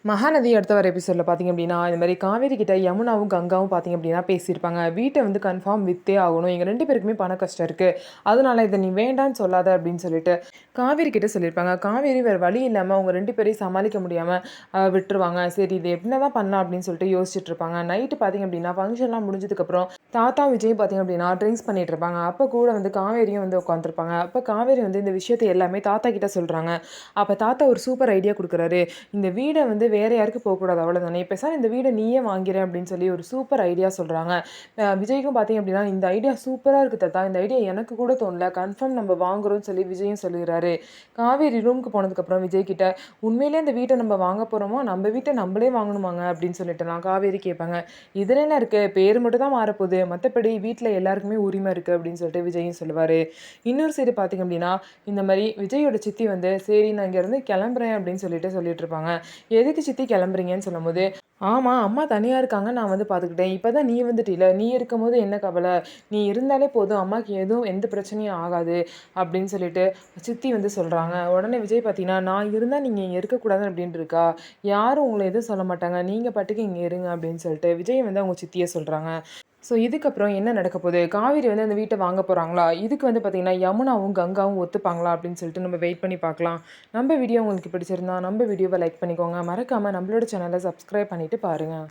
மகாநதி அடுத்த வர எபிசோடில் பார்த்திங்க அப்படின்னா இந்த மாதிரி காவேரி கிட்ட யமுனாவும் கங்காவும் பார்த்திங்க அப்படின்னா பேசியிருப்பாங்க. வீட்டை வந்து கன்ஃபார்ம் விற்றே ஆகணும், எங்கள் 2 பேருக்குமே பண கஷ்டம் இருக்குது, அதனால இதை நீ வேண்டான்னு சொல்லாத அப்படின்னு சொல்லிட்டு காவேரி கிட்ட சொல்லியிருப்பாங்க. காவேரி வேறு வழி இல்லாமல் அவங்க 2 பேரையும் சமாளிக்க முடியாமல் விட்டுருவாங்க. சரி இது என்ன தான் பண்ணலாம் அப்படின்னு சொல்லிட்டு யோசிச்சுட்டு இருப்பாங்க. நைட்டு பார்த்திங்க அப்படின்னா ஃபங்க்ஷன்லாம் முடிஞ்சதுக்கப்புறம் தாத்தா விஜய் பார்த்திங்க அப்படின்னா ட்ரிங்க்ஸ் பண்ணிட்டு இருப்பாங்க. அப்போ கூட வந்து காவேரியும் வந்து உட்காந்துருப்பாங்க. அப்போ காவேரி வந்து இந்த விஷயத்தை எல்லாமே தாத்தா கிட்ட சொல்கிறாங்க. அப்போ தாத்தா ஒரு சூப்பர் ஐடியா கொடுக்குறாரு. இந்த வீடை வந்து வேறு யாருக்கு போகக்கூடாது, அவ்வளோதானே, பேசாமல் இந்த வீடை நீயே வாங்கிறேன் அப்படின்னு சொல்லி ஒரு சூப்பர் ஐடியா சொல்கிறாங்க. விஜய்க்கும் பார்த்தீங்க அப்படின்னா இந்த ஐடியா சூப்பராக இருக்குது தாத்தா, இந்த ஐடியா எனக்கு கூட தோணல, கன்ஃபார்ம் நம்ம வாங்குறோம்னு சொல்லி விஜயும் சொல்லிடுறாரு. காவேரி ரூமுக்கு போனதுக்கப்புறம் விஜய் கிட்ட உண்மையிலே இந்த வீட்டை நம்ம வாங்க போகிறோமோ, நம்ம வீட்டை நம்மளே வாங்கணுமாங்க அப்படின்னு சொல்லிட்டு நான் காவேரி கேட்பாங்க. இதில் என்ன இருக்குது, பேர் மட்டும் தான் மாறப்போகுது, மற்றபடி வீட்டில் எல்லாருக்குமே உரிமை இருக்குது அப்படின்னு சொல்லிட்டு விஜயும் சொல்லுவார். இன்னொரு சைடு பார்த்திங்க அப்படின்னா இந்த மாதிரி விஜயோட சித்தி வந்து சரி நான் இங்கேருந்து கிளம்புறேன் அப்படின்னு சொல்லிட்டு இருப்பாங்க. எதுக்கு சித்தி கிளம்புறீங்கன்னு சொல்லும்போது, ஆமாம் அம்மா தனியாக இருக்காங்க, நான் வந்து பார்த்துக்கிட்டேன், இப்போ தான் நீ வந்துட்டில, நீ இருக்கும்போது என்ன கவலை, நீ இருந்தாலே போதும், அம்மாவுக்கு எதுவும் எந்த பிரச்சனையும் ஆகாது அப்படின்னு சொல்லிட்டு சித்தி வந்து சொல்கிறாங்க. உடனே விஜய் பார்த்தீங்கன்னா நான் இருந்தால் நீங்கள் இங்கே இருக்கக்கூடாது அப்படின்னு இருக்கா, யாரும் உங்களை எதுவும் சொல்ல மாட்டாங்க, நீங்கள் பாட்டுக்கு இங்கே இருங்க அப்படின்னு சொல்லிட்டு விஜய் வந்து அவங்க சித்தியை சொல்கிறாங்க. ஸோ இதுக்கப்புறம் என்ன நடக்க போகுது, காவேரி வந்து அந்த வீட்டை வாங்க போகிறாங்களா, இதுக்கு வந்து பார்த்திங்கன்னா யமுனாவும் கங்காவும் ஒத்துப்பாங்களா அப்படின்னு சொல்லிட்டு நம்ம வெயிட் பண்ணி பார்க்கலாம். நம்ம வீடியோ உங்களுக்கு பிடிச்சிருந்தா நம்ம வீடியோவை லைக் பண்ணிக்கோங்க, மறக்காமல் நம்மளோட சேனலை சப்ஸ்கிரைப் பண்ணிவிட்டு பாருங்கள்.